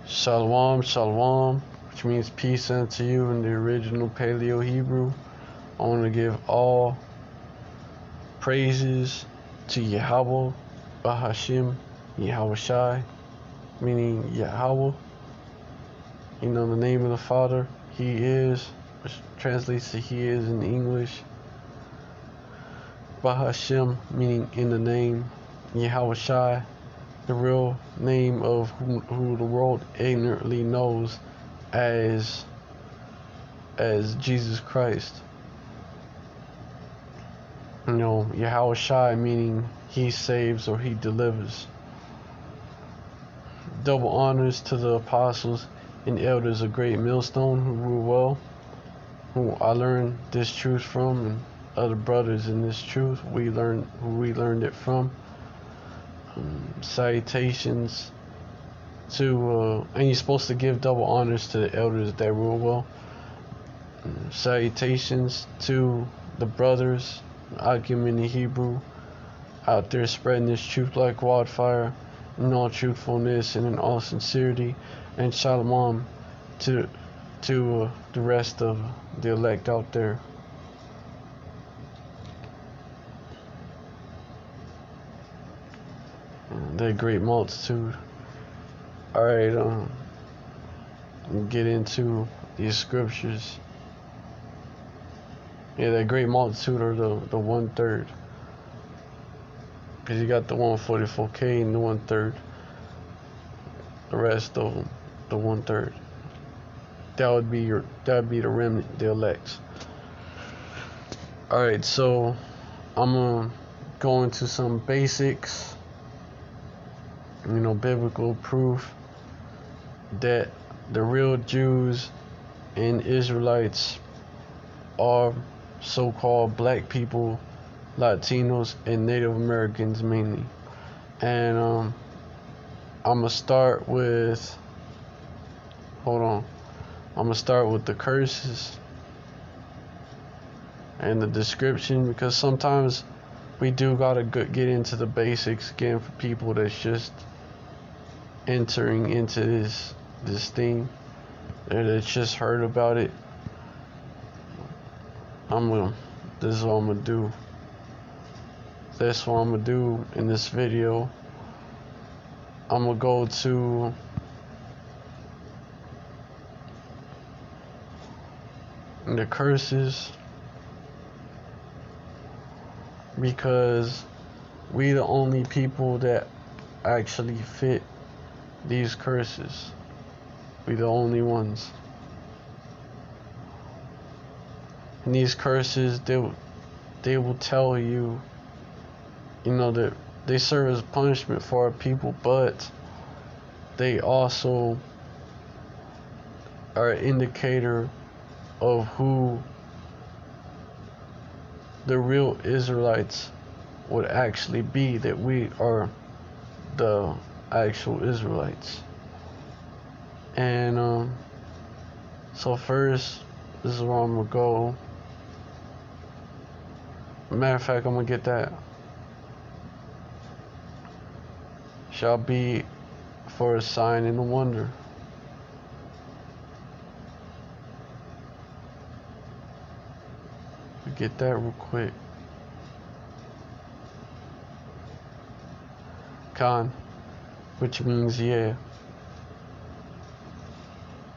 Shalom, shalom, which means peace unto you in the original Paleo Hebrew. I want to give all praises to Yahweh, Bahashim, Yahweh Shai, meaning Yahweh. You know, the name of the Father, He is, which translates to He is in English. Bahashim, meaning in the name, Yahweh Shai, the real name of who the world ignorantly knows as Jesus Christ. You know, Yahweh Shai, meaning He saves or He delivers. Double honors to the apostles and elders of Great Millstone who rule well, who I learned this truth from, and other brothers in this truth who we learned it from. Salutations to and you're supposed to give double honors to the elders that rule well. Salutations to the brothers, I give them in the Hebrew, out there spreading this truth like wildfire in all truthfulness and in all sincerity. And shalom to the rest of the elect out there. The great multitude. Alright, get into these scriptures. Yeah, that great multitude are the 1/3. Because you got the 144K and the 1/3. The rest of them, the 1/3. That would be the remnant, the elect. Alright, so I'm gonna go into some basics. You know, biblical proof that the real Jews and Israelites are so-called black people, Latinos, and Native Americans mainly. And I'm gonna start with I'm gonna start with the curses and the description, because sometimes we do gotta get into the basics again for people that's just entering into this thing, that's just heard about it. This is what I'm gonna do. That's what I'm gonna do in this video. I'm gonna go to the curses, because we the only people that actually fit these curses. We the only ones. And these curses, they will tell you, you know, that they serve as punishment for our people, but they also are an indicator of who the real Israelites would actually be, that we are the actual Israelites. And so first, this is where I'm gonna go. Matter of fact, I'm gonna get that. Shall be for a sign and a wonder. Get that real quick. Khan, which means yeah.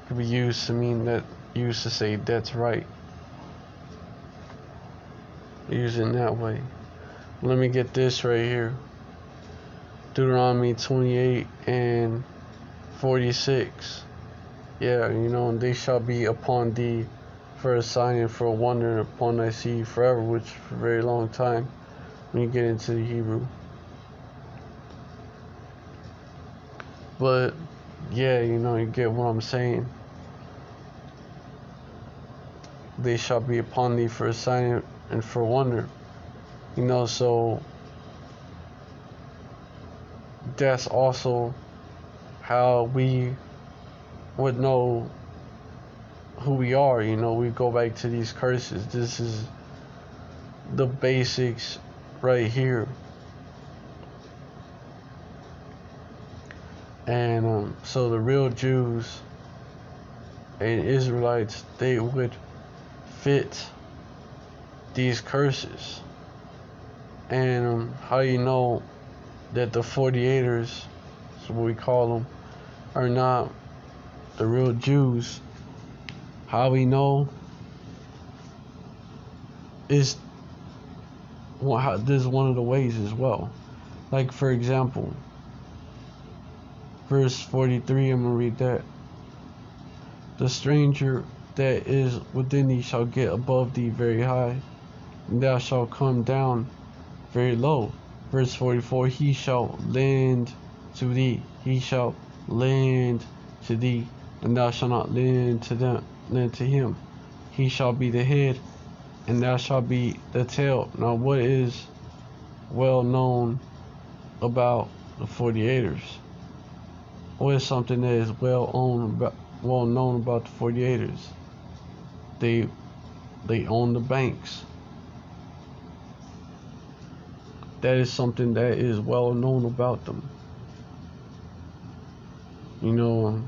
Could be used to mean that, used to say that's right. Use it in that way. Let me get this right here. Deuteronomy 28 and 46. Yeah, you know, and they shall be upon thee for a sign and for a wonder upon thy seed forever, which for a very long time when you get into the Hebrew. But yeah, you know, you get what I'm saying. They shall be upon thee for a sign and for a wonder. You know, so that's also how we would know who we are. You know, we go back to these curses. This is the basics right here. And so the real Jews and Israelites, they would fit these curses. And how you know that the 48ers, that's what we call them, are not the real Jews? How we know is, well, this is one of the ways as well. Like, for example, verse 43, I'm going to read that. The stranger that is within thee shall get above thee very high, and thou shalt come down very low. Verse 44, he shall lend to thee, he shall lend to thee, and thou shalt not lend to him. He shall be the head, and thou shalt be the tail. Now, what is well known about the 48ers? What is something that is well known about the 48ers? They own the banks. That is something that is well known about them. You know,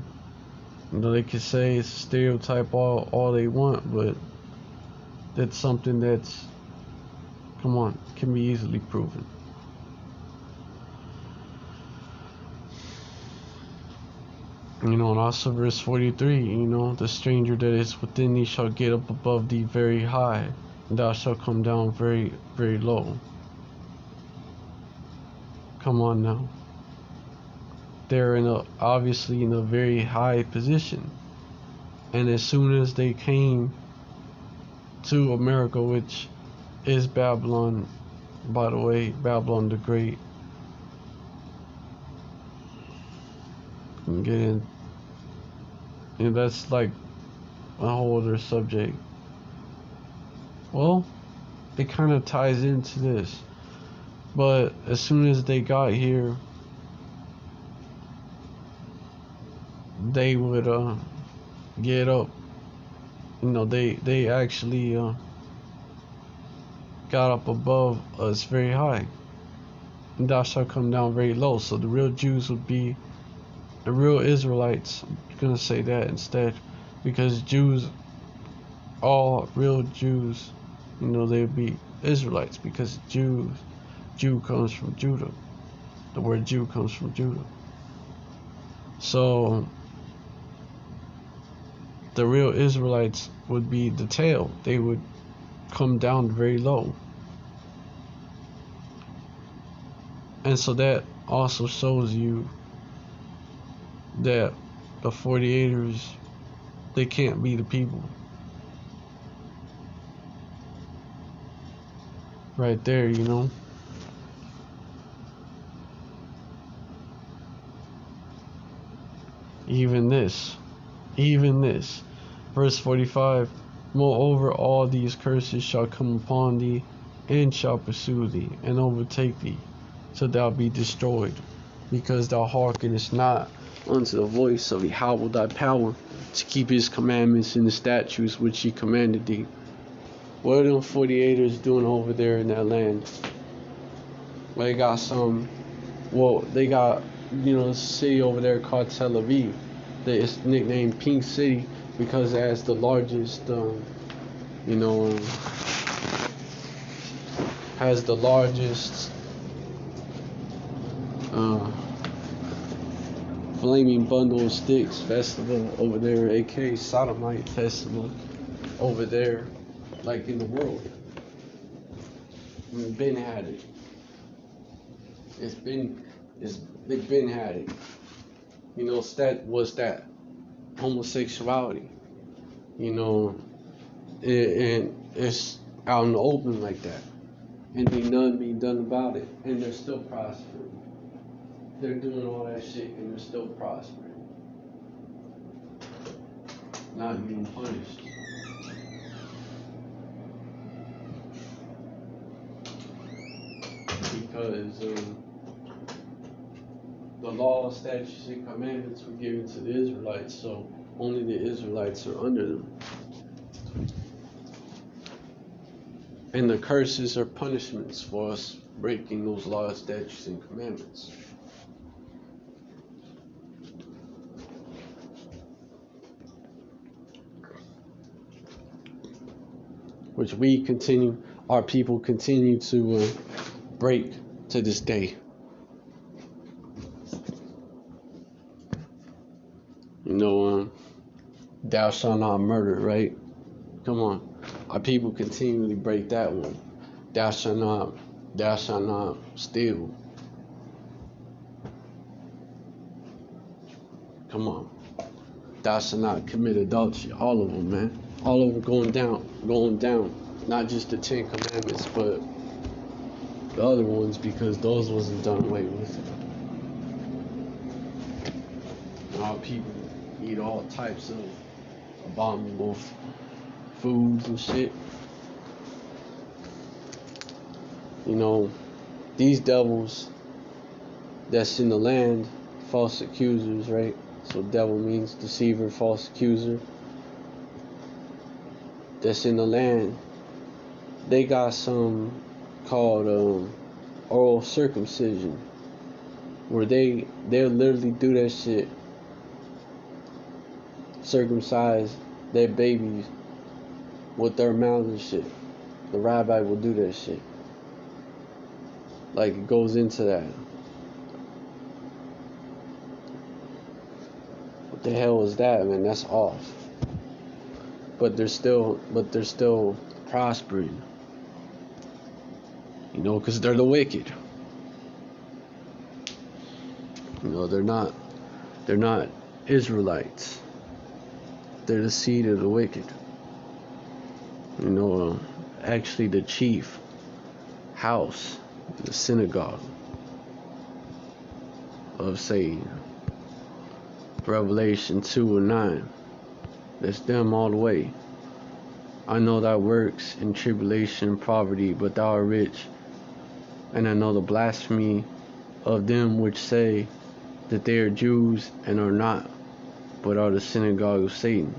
they could say it's a stereotype all they want, but that's something that's, come on, can be easily proven. You know, and also verse 43, you know, the stranger that is within thee shall get up above thee very high, and thou shalt come down very, very low. Come on now. They're obviously in a very high position. And as soon as they came to America, which is Babylon, by the way, Babylon the Great, and get in, and that's like a whole other subject. Well, it kind of ties into this. But as soon as they got here, they would get up. You know, they actually got up above us very high, and thou shalt come down very low. So the real Jews would be the real Israelites. I'm gonna say that instead, because Jews, all real Jews, you know, they would be Israelites, because Jew comes from Judah. The word Jew comes from Judah. So the real Israelites would be the tail. They would come down very low. And so that also shows you that the 48ers, they can't be the people. Right there, you know. Even this, verse 45, moreover all these curses shall come upon thee, and shall pursue thee, and overtake thee, till thou be destroyed, because thou hearkenest not unto the voice of Yahweh thy power, to keep his commandments and the statutes which he commanded thee. What are them 48ers doing over there in that land? They got they got, you know, a city over there called Tel Aviv. That is nicknamed Pink City because it has the largest, has the largest Flaming Bundle of Sticks festival over there, aka Sodomite festival over there, like in the world. We've been had it. They've been had it. You know, that homosexuality. You know, and it's out in the open like that, and none being done about it, and they're still prospering. They're doing all that shit, and they're still prospering, not being punished. Because the law, statutes, and commandments were given to the Israelites, so only the Israelites are under them. And the curses are punishments for us breaking those laws, statutes, and commandments. which our people continue to break to this day. Thou shalt not murder, right? Come on. Our people continually break that one. Thou shalt not steal. Come on. Thou shalt not commit adultery. All of them, man. All over going down. Not just the 10 Commandments, but the other ones, because those wasn't done away with. And our people eat all types of abominable foods and shit. These devils that's in the land, false accusers, right? So devil means deceiver, false accuser. That's in the land. They got some called oral circumcision, where they'll literally do that shit, circumcise their babies with their mouths and shit. The rabbi will do that shit. Like, it goes into that. What the hell is that, man? That's off. But they're still prospering. Because they're the wicked. They're not Israelites. They're the seed of the wicked. Actually the chief house, the synagogue of Satan. Revelation 2:9. That's them all the way. I know thy works in tribulation and poverty, but thou art rich. And I know the blasphemy of them which say that they are Jews and are not, but are the synagogue of Satan.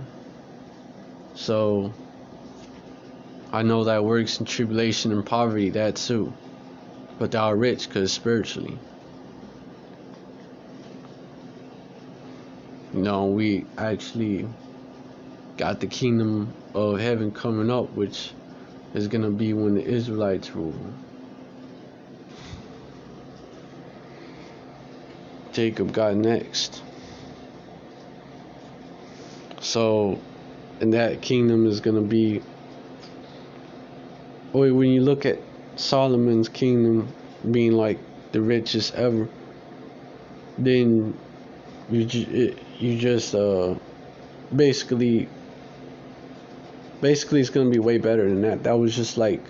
So, I know thy works in tribulation and poverty, that too. But thou art rich, because spiritually. We actually got the kingdom of heaven coming up, which is going to be when the Israelites rule. Jacob got next. So, and that kingdom is going to be, when you look at Solomon's kingdom being like the richest ever, then you just basically it's going to be way better than that. That was just like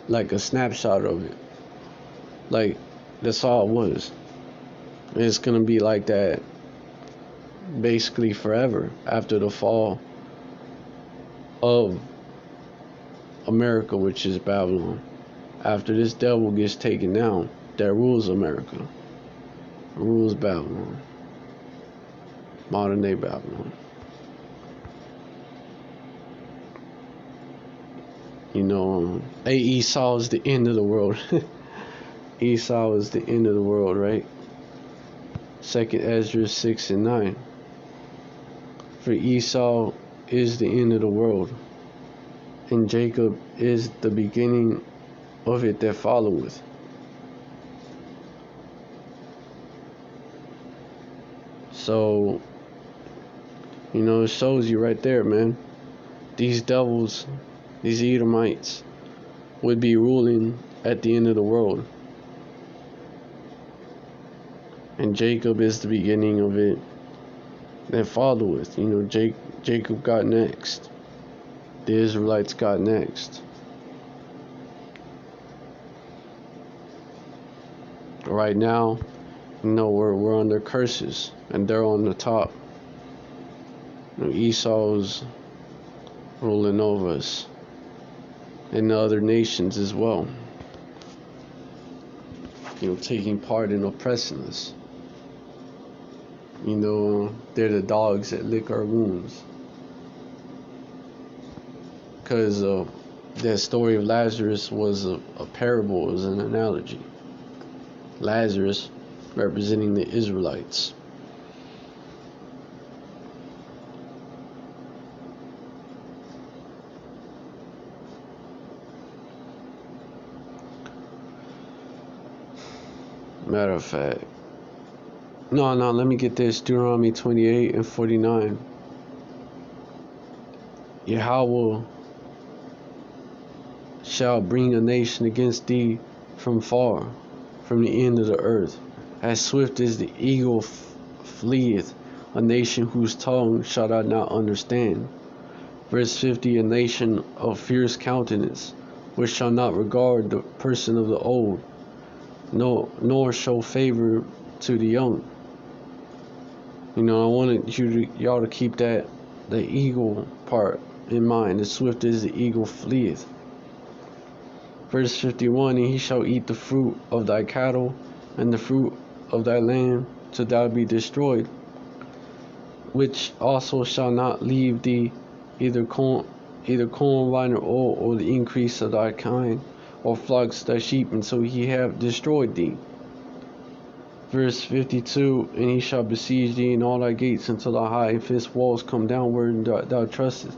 a snapshot of it. Like, that's all it was. It's going to be like that basically forever after the fall of America, which is Babylon. After this devil gets taken down, that rules America, rules Babylon, modern day Babylon. Esau is the end of the world. Esau is the end of the world, right? 2nd Ezra 6:9. For Esau is the end of the world, and Jacob is the beginning of it that followeth. So, it shows you right there, man. These devils, these Edomites, would be ruling at the end of the world. And Jacob is the beginning of it that followeth. Jacob got next. The Israelites got next. Right now, we're under curses, and they're on the top. Esau's ruling over us, and the other nations as well. Taking part in oppressing us. They're the dogs that lick our wounds. Because that story of Lazarus was a parable, it was an analogy. Lazarus representing the Israelites. Matter of fact. No, let me get this. Deuteronomy 28 and 49. Yahweh shall bring a nation against thee from far, from the end of the earth. As swift as the eagle fleeth, a nation whose tongue shall thou not understand. Verse 50, a nation of fierce countenance, which shall not regard the person of the old, nor show favor to the young. You know, I wanted y'all to keep the eagle part in mind. As swift as the eagle fleeth. Verse 51, and he shall eat the fruit of thy cattle and the fruit of thy land, till thou be destroyed, which also shall not leave thee either corn, wine, or oil, or the increase of thy kind, or flocks thy sheep, until he have destroyed thee. Verse 52, and he shall besiege thee in all thy gates, until thy high and fenced walls come down where thou trustest.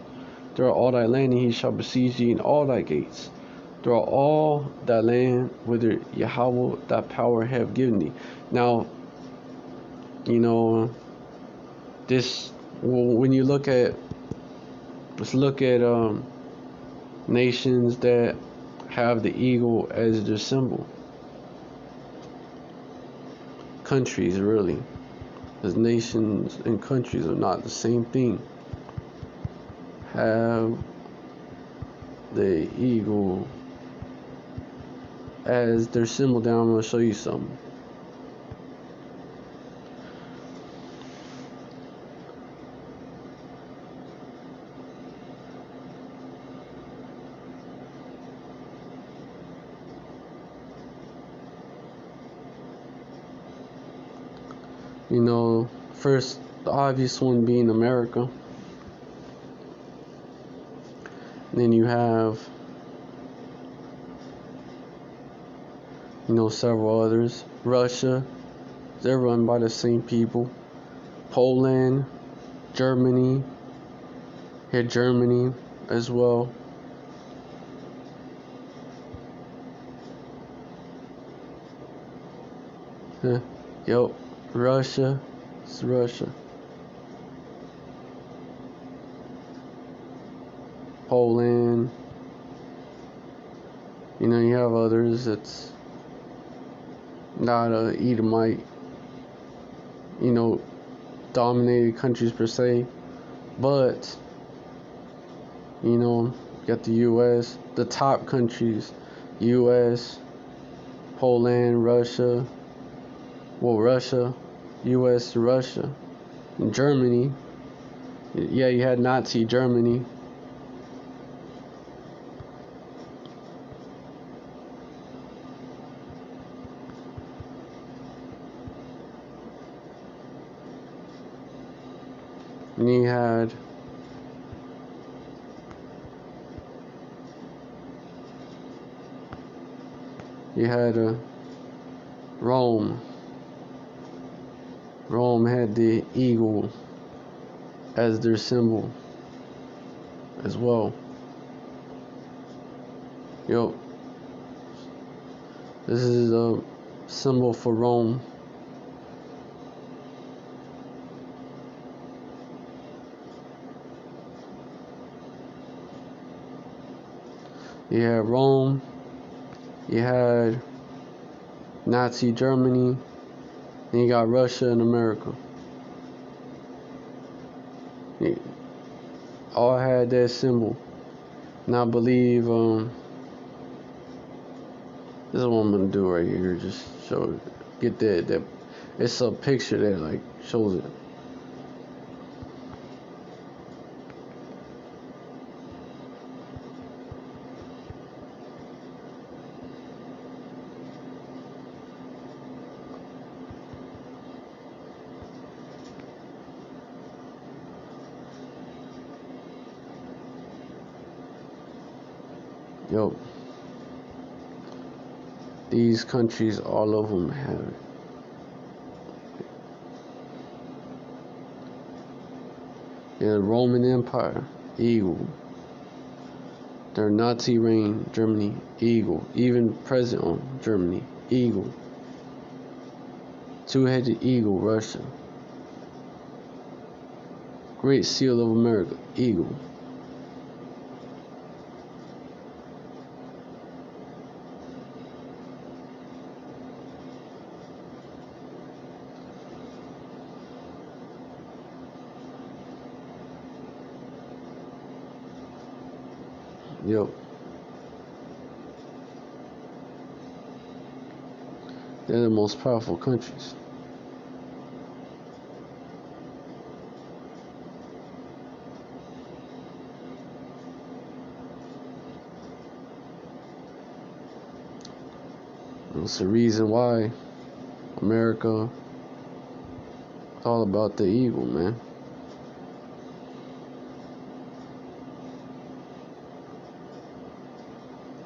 Throughout all thy land, and he shall besiege thee in all thy gates. Throughout all thy land, whither Yahweh thy power have given thee. Now, you know, this, when you look at, let's look at nations that have the eagle as their symbol. Countries, really, because nations and countries are not the same thing. Have the eagle as their symbol. Down, I'm going to show you something. You know, first, the obvious one being America. And then you have, you know, several others. Russia, they're run by the same people. Poland, Germany, here Germany as well. Yep, Russia, it's Russia. Poland, you know, you have others that's not a Edomite, you know, dominated countries per se, but, you know, you got the U.S., the top countries, U.S., Poland, Russia, U.S., Russia, and Germany. Yeah, you had Nazi Germany. And you had Rome. Rome had the eagle as their symbol as well. Yep. This is a symbol for Rome. You had Rome, you had Nazi Germany, and you got Russia and America. All had that symbol. And I believe, this is what I'm gonna do right here. Just show, get that. It's a picture that like shows it. Yo, these countries, all of them have it. Yeah, the Roman Empire, eagle. Their Nazi reign, Germany, eagle. Even present on Germany, eagle. Two-headed eagle, Russia. Great seal of America, eagle. Yep. They're the most powerful countries. That's the reason why America is all about the eagle, man.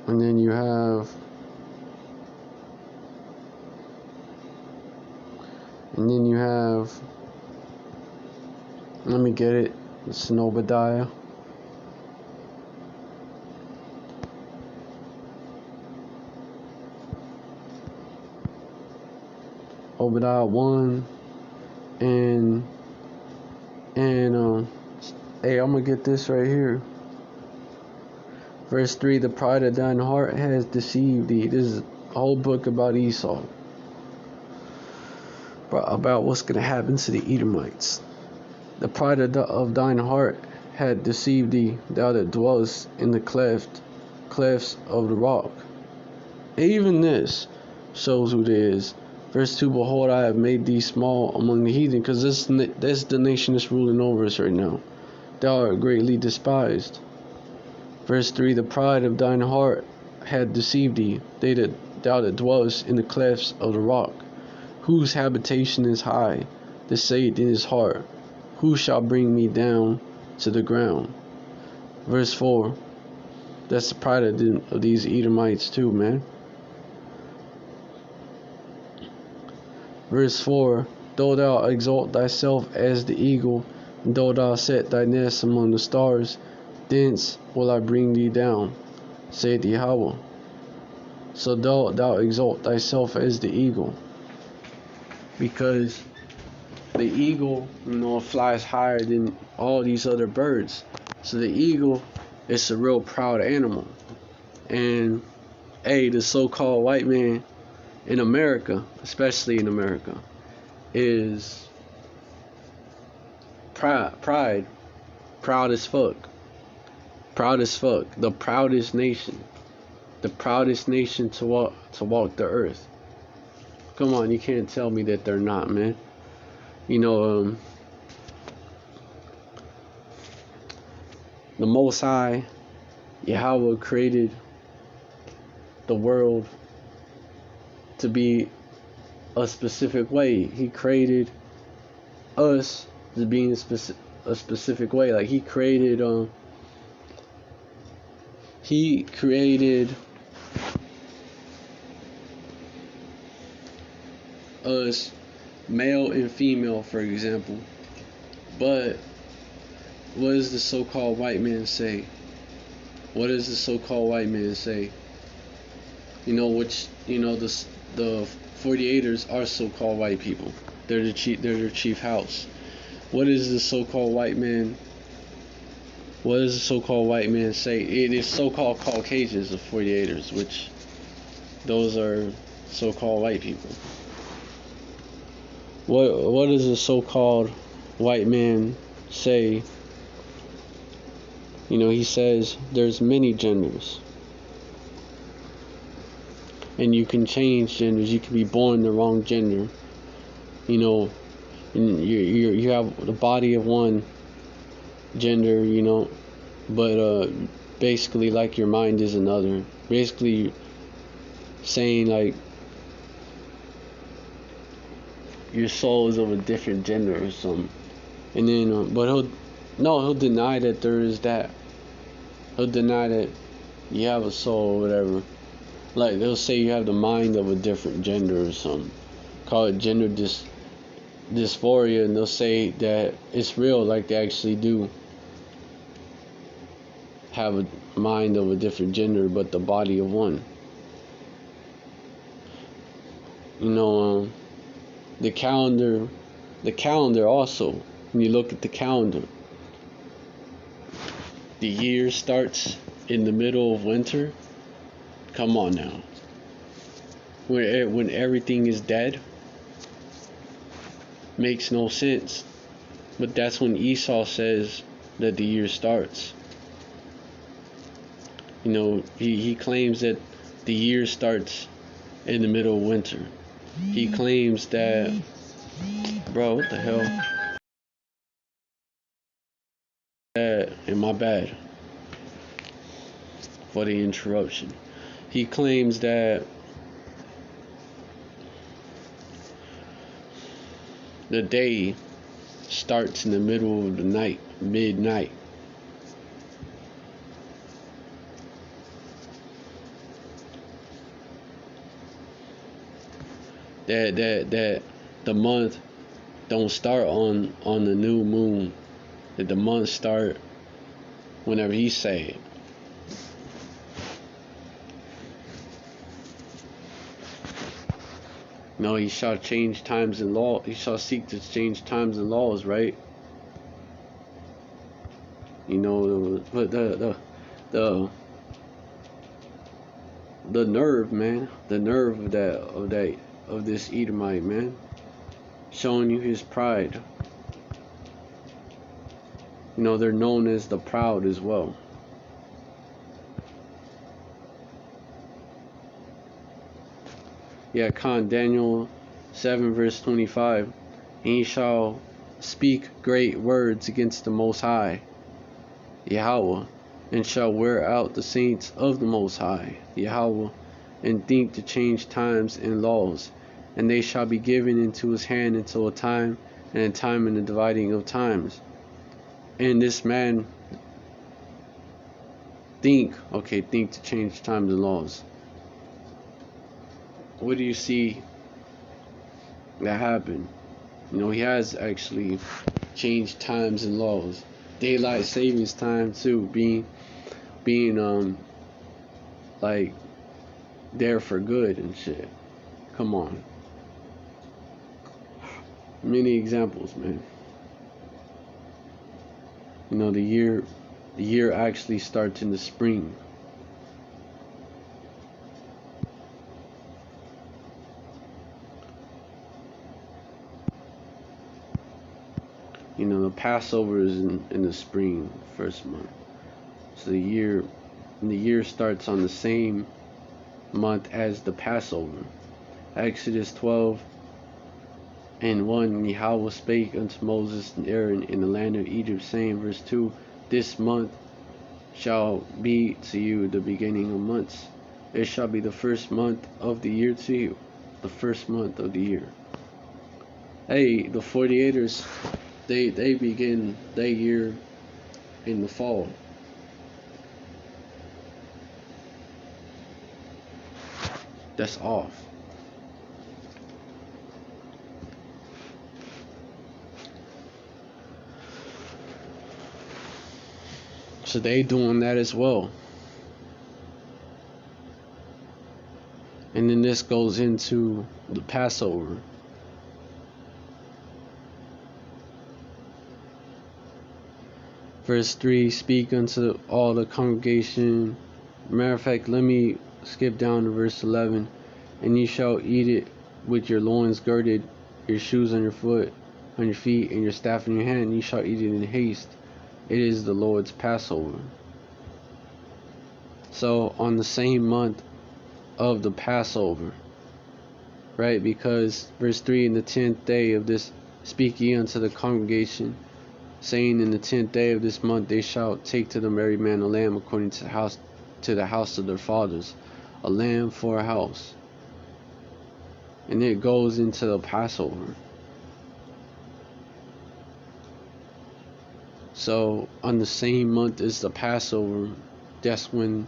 And then you have let me get it. It's an Obadiah. Obadiah 1 and hey, I'm gonna get this right here. Verse 3, the pride of thine heart has deceived thee. This is a whole book about Esau. About what's going to happen to the Edomites. The pride of thine heart had deceived thee, thou that dwellest in the clefts of the rock. Even this shows who it is. Verse 2, behold, I have made thee small among the heathen, because that's the nation that's ruling over us right now. Thou art greatly despised. Verse 3, the pride of thine heart had deceived thee, thou that dwellest in the clefts of the rock, whose habitation is high, that saith in his heart, who shall bring me down to the ground? Verse 4, that's the pride of these Edomites too, man. Verse 4, though thou exalt thyself as the eagle, and though thou set thy nest among the stars, thence will I bring thee down, saith Yahweh. So thou exalt thyself as the eagle, because the eagle, flies higher than all these other birds. So the eagle is a real proud animal. And hey, the so-called white man in America, especially in America, is proud as fuck. Proud as fuck. The proudest nation to walk the earth. Come on, you can't tell me that they're not, man. The Most High, Yahweh, created the world to be a specific way. He created us to be in a specific way. Like he created us male and female, for example. But what does the so-called white man say? What does the so-called white man say? The 48ers are so-called white people. They're their chief house. What is the so-called white man? What does the so-called white man say? It is so-called Caucasians, the 48ers, which those are so-called white people. What does the so-called white man say? He says there's many genders. And you can change genders. You can be born the wrong gender. And you have the body of one gender, but basically like your mind is another. Basically saying like your soul is of a different gender or something. And then but he'll deny that there is that. He'll deny that you have a soul or whatever. Like they'll say you have the mind of a different gender or something. Call it gender dysphoria, and they'll say that it's real, like they actually do have a mind of a different gender but the body the calendar also, when you look at the calendar, the year starts in the middle of winter. Come on now. When everything is dead, makes no sense. But that's when Esau says that the year starts. You know, he claims that the year starts in the middle of winter. He claims that, bro, what the hell? And my bad for the interruption. He claims that the day starts in the middle of the night, midnight. That the month don't start on the new moon. That the month start whenever he say it. No, he shall change times and law. He shall seek to change times and laws, right? You know, but the nerve, man, the nerve of this Edomite, man, showing you his pride. You know, they're known as the proud as well. Yeah, Daniel 7 verse 25. And he shall speak great words against the Most High, Yahweh, and shall wear out the saints of the Most High, Yahweh, and think to change times and laws. And they shall be given into his hand until a time, and a time in the dividing of times. And this man think to change times and laws. What do you see that happen? You know, he has actually changed times and laws. Daylight savings time too, being like there for good and shit. Come on. Many examples, man. You know, the year actually starts in the spring. You know, the Passover is in the spring, first month. So the year starts on the same month as the Passover. Exodus 12 and 1, Yahweh spake unto Moses and Aaron in the land of Egypt, saying, verse 2, this month shall be to you the beginning of months. It shall be the first month of the year to you. The first month of the year. Hey, the 48ers, they begin their year in the fall. That's off. So they doing that as well. And then this goes into the Passover. Verse 3, speak unto all the congregation. Matter of fact, let me skip down to verse 11. And ye shall eat it with your loins girded, your shoes on your feet, and your staff in your hand. And ye shall eat it in haste. It is the Lord's Passover. So on the same month of the Passover, right? Because verse 3, in the 10th day of this, speak ye unto the congregation, saying, in the 10th day of this month they shall take to them every man a lamb according to the house of their fathers, a lamb for a house. And it goes into the Passover. So on the same month as the Passover, that's when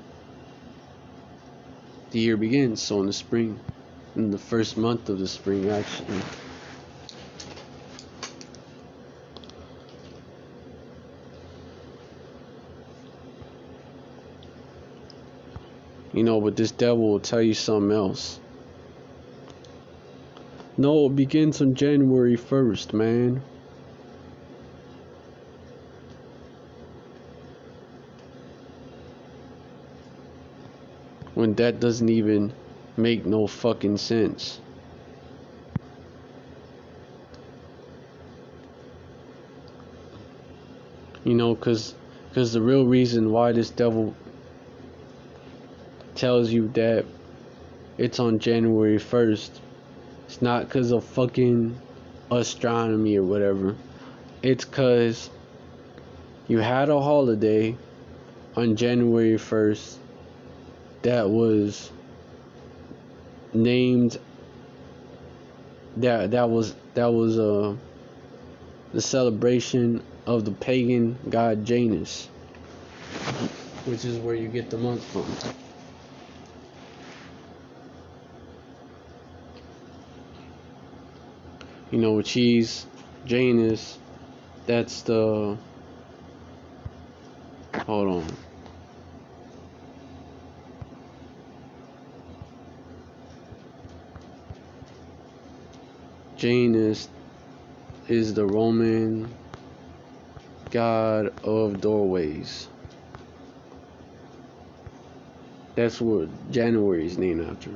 the year begins. So in the spring, in the first month of the spring, actually. You know, but this devil will tell you something else. No, it begins on January 1st, man. When that doesn't even make no fucking sense. You know, cause the real reason why this devil tells you that it's on January 1st, it's not cause of fucking astronomy or whatever. It's cause you had a holiday on January 1st that was named that was the celebration of the pagan god Janus, which is where you get the month from. You know, cheese, Janus, that's the, hold on. Janus is the Roman god of doorways. That's what January is named after.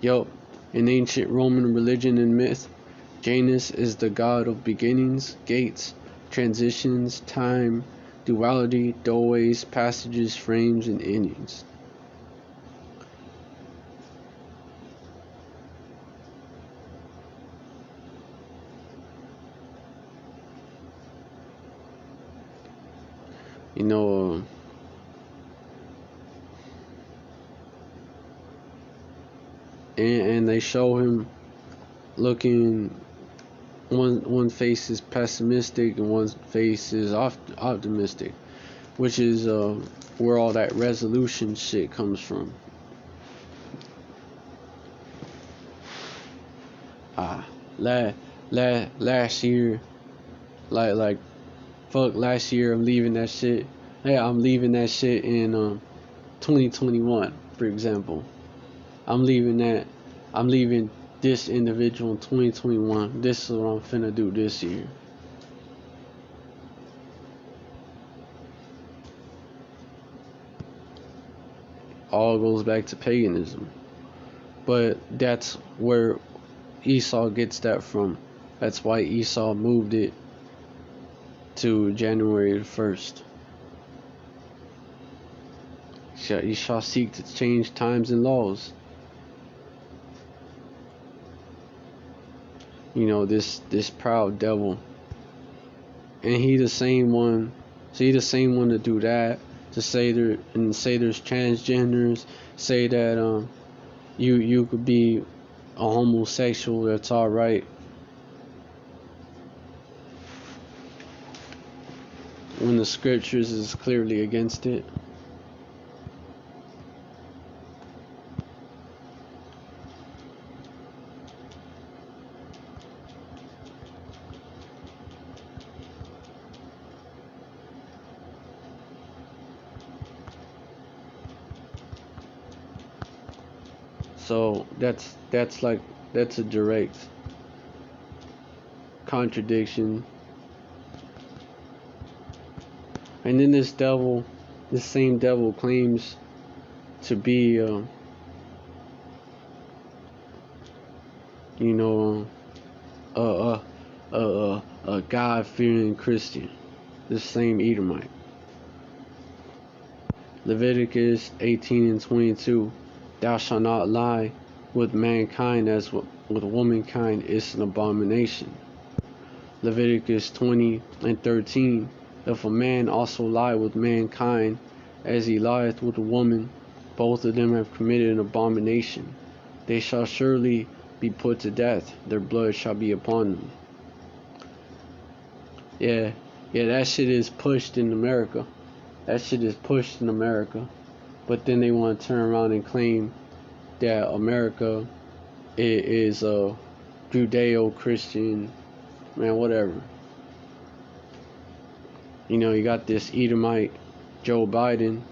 Yup, in ancient Roman religion and myth, Janus is the god of beginnings, gates, transitions, time, duality, doorways, passages, frames, and endings. You know, and they show him looking, one face is pessimistic and one face is optimistic, which is where all that resolution shit comes from. Last year, like fuck last year, I'm leaving that shit. Yeah, I'm leaving that shit in 2021, for example. I'm leaving this individual in 2021. This is what I'm finna do this year. All goes back to paganism. But that's where Esau gets that from. That's why Esau moved it to January 1st. He shall seek to change times and laws. You know, this proud devil. And he the same one. So he the same one to do that. To say there's transgenders. Say that you could be a homosexual. That's all right. When the scriptures is clearly against it. So that's a direct contradiction. And then this same devil claims to be a God-fearing Christian. This same Edomite. Leviticus 18:22. Thou shalt not lie with mankind as with womankind is an abomination. Leviticus 20:13. If a man also lie with mankind as he lieth with a woman, both of them have committed an abomination. They shall surely be put to death. Their blood shall be upon them. Yeah, that shit is pushed in America. But then they want to turn around and claim that America is a Judeo-Christian, man, whatever. You know, you got this Edomite, Joe Biden,